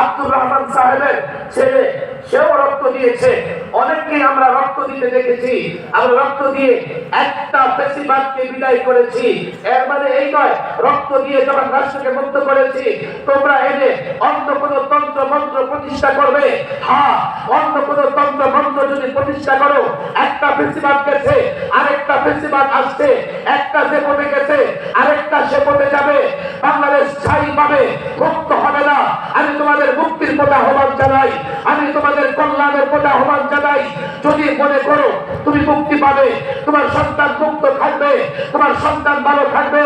আব্দুর রহমান সাহেবের ছেলে, সেও রক্ত দিয়েছে। অনেককেই আমরা রক্ত দিতে দেখেছি। আমরা রক্ত দিয়ে একটা ফ্যাসিবাদকে বিদায় করেছি। এর মানে এই নয় রক্ত দিয়ে যখন রাষ্ট্রকে মুক্ত করেছি তোমরা এনে অন্য কোন তন্ত্র মন্ত্র প্রতিষ্ঠা করবে। হ্যাঁ, অন্য কোন তন্ত্র মন্ত্র যদি প্রতিষ্ঠা করো, একটা ফ্যাসিবাদ গেছে আরেকটা ফ্যাসিবাদ আসছে, একটা যে পথে গেছে আরেকটা সে পথে যাবে। বাংলাদেশ স্থায়ীভাবে মুক্ত হবে না। আমি তোমাদের মুক্তির পথে আহ্বান জানাই, আমি তোমাদের কল্যাণের পথে আহ্বান জানাই। যদি মনে করো তুমি মুক্তি পাবে, তোমার সন্তান মুক্ত থাকবে, তোমার সন্তান ভালো থাকবে,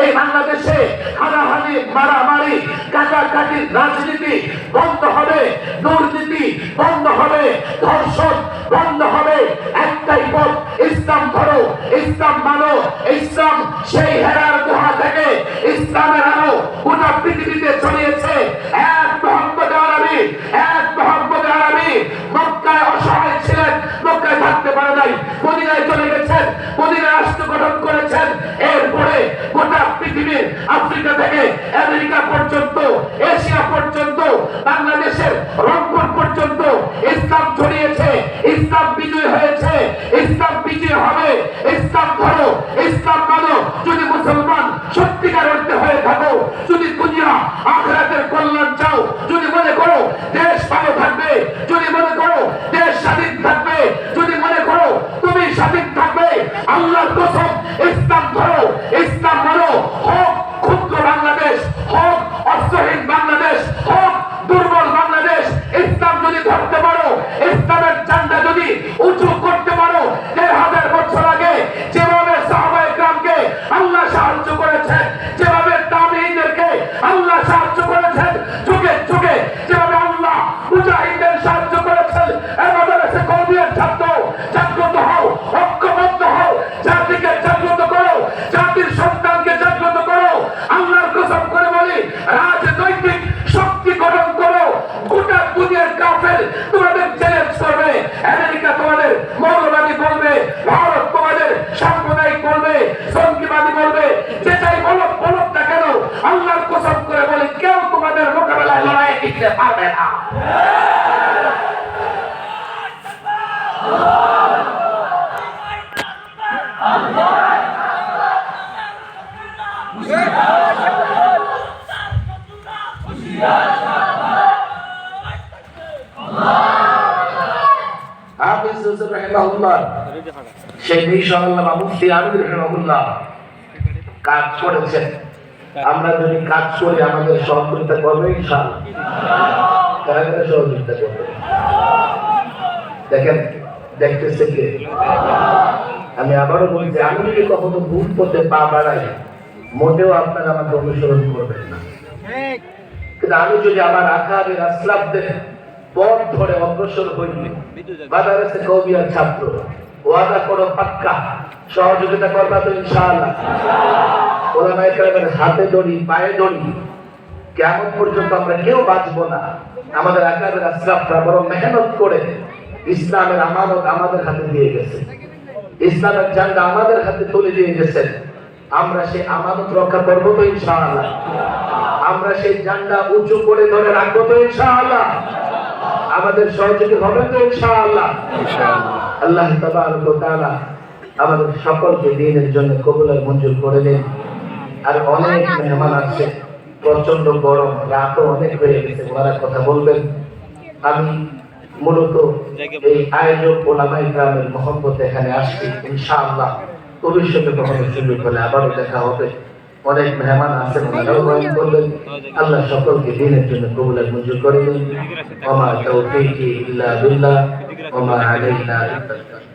এই বাংলাদেশে হানাহানি মারামারি কাটাকাটির রাজনীতি বন্ধ হবে, দুর্নীতি বন্ধ হবে, ধর্ষণ বন্ধ হবে। একটাই পথ, ইসলাম ধরো, ইসলাম মানো। ইসলাম সেই হেরার গুহা থেকে ইসলামের আলো গোটা পৃথিবীতে ছড়িয়েছে। এক মোহাম্মদ আরবি, এক মোহাম্মদ আরবি মক্কায় অসহায় ছিলেন, মক্কায় থাকতে পারে নাই, মদিনায় চলে গেছেন, মদিনায় রাষ্ট্র গঠন করেছেন। এরপরে গোটা পৃথিবীর আফ্রিকা থেকে আমেরিকা পর্যন্ত, এশিয়া পর্যন্ত, বাংলাদেশের রংপুর পর্যন্ত ইসলাম ছড়িয়েছে। ইসলাম বিজয় হয়েছে, ইসলাম বিজয় হবে। ইসলাম ধরো, ইসলাম মানো। যদি মুসলমান সত্যিকার অর্থে হয়ে থাকো, যদি দুনিয়া আখিরাতের কল্যাণ চাও, যদি মনে করো দেশ ভালো থাকবে, যদি মনে করো দেশ স্বাধীন থাকবে, যদি মনে করো তুমি স্বাধীন থাকবে, আল্লাহর কসম ইসলাম ধরো, ইসলাম মানো। হোক ক্ষুদ্র বাংলাদেশ, হোক অস্ত্রহীন বাংলাদেশ, হোক দুর্বল বাংলাদেশ, ইসলাম যদি ধরতে পারো, ইসলামের ঝান্ডা যদি উঁচু করতে পারো, ১,৫০০ বছর আগে যেভাবে সাহাবায়ে কেরামকে আল্লাহ সাহায্য করেছেন, যেভাবে তাবেঈনদেরকে আল্লাহ সাহায্য করেছেন, যুগে যুগে যেভাবে আল্লাহ মুজাহিদদের সাহায্য করেছেন, এভাবে কওমিয়ত ছাত্র জাগ্রত হও, ঐক্যবদ্ধ হও, জাতিকে জাগ্রত করো, জাতির সন্তানকে জাগ্রত করো। আল্লাহর কসম করে বলি, রাজনৈতিক শক্তি গঠন করো। গোটা দুনিয়ার কাফের তোমাদের চ্যালেঞ্জ করবে। আমেরিকা তোমাদের মৌলবাদী বলবে, ভারত তোমাদের সাম্প্রদায়িক বলবে, জঙ্গিবাদী বলবে, যেটাই বলো বলুক না কেন, আল্লাহর কসম করে বলি কেউ তোমাদের মোকাবেলায় লড়াইয়ে টিকতে পারবে না। হাফিজ ইউসুফ রাহিমাহুল্লাহ, শেখ ইনশাআল্লাহ মুফতি আমির রাহিমাহুল্লাহ কাজ করেছেন। আমরা যদি কাজ করি আমাদের সহযোগিতা করবে ইনশাআল্লাহ। কারা কারা সহযোগিতা করবে দেখেন, দেখতেছে কে? আমি আবারও বলছি, আমি যদি কখনো ভুল পথে পা বাড়াই মোটেও আপনারা আমাকে অনুসরণ করবেন না। কিন্তু আমি যদি আমার আকাবের আসলাফদের পথ ধরে অগ্রসর হই, মাদ্রাসা কওমিয়ার ছাত্র, ওয়াদা করো পাক্কা সহযোগিতা করবা তো ইনশাআল্লাহ। ওলামায়ে কেরামের হাতে দড়ি, পায়ে দড়ি, কিয়ামত পর্যন্ত আমরা কেউ বাঁচবো না। আমাদের আকাবের আসলাফরা বড় মেহনত করে ইসলামের আমানত আমাদের হাতে দিয়ে গেছে, ইসলামের ঝান্ডা আমাদের হাতে তুলে দিয়ে গেছেন। আমরা সেই আমানত রক্ষা করবো তো ইনশাআল্লাহ। আমরা সেই ঝান্ডা উঁচু করে ধরে রাখবো তো ইনশাআল্লাহ। আমাদের সহযোগী হবেন তো ইনশাআল্লাহ। আল্লাহ তাবারক ওয়া তাআলা আমাদের সকলকে দ্বীনের জন্য কবুল মঞ্জুর করে দিন। আর অনেক মেহমান আছে, প্রচন্ড গরম, রাতও অনেক হয়ে গেছে, ওনারা কথা বলবেন। আমি মূলত এই আয়োজক ওলামায়ে কেরামের মহব্বতে এখানে আসছি। ইনশাআল্লাহ ভবিষ্যতে কখনো সুযোগ হলে আবারও দেখা হবে। অনেক মেহমান আছেন, ওনারাও বয়ান করবেন। আল্লাহ সকলকে দ্বীনের জন্য কবুল মঞ্জুর করে দিন। ওয়া মা তাওফীকি ইল্লা বিল্লাহ ওয়া মা আলাইনা ইল্লা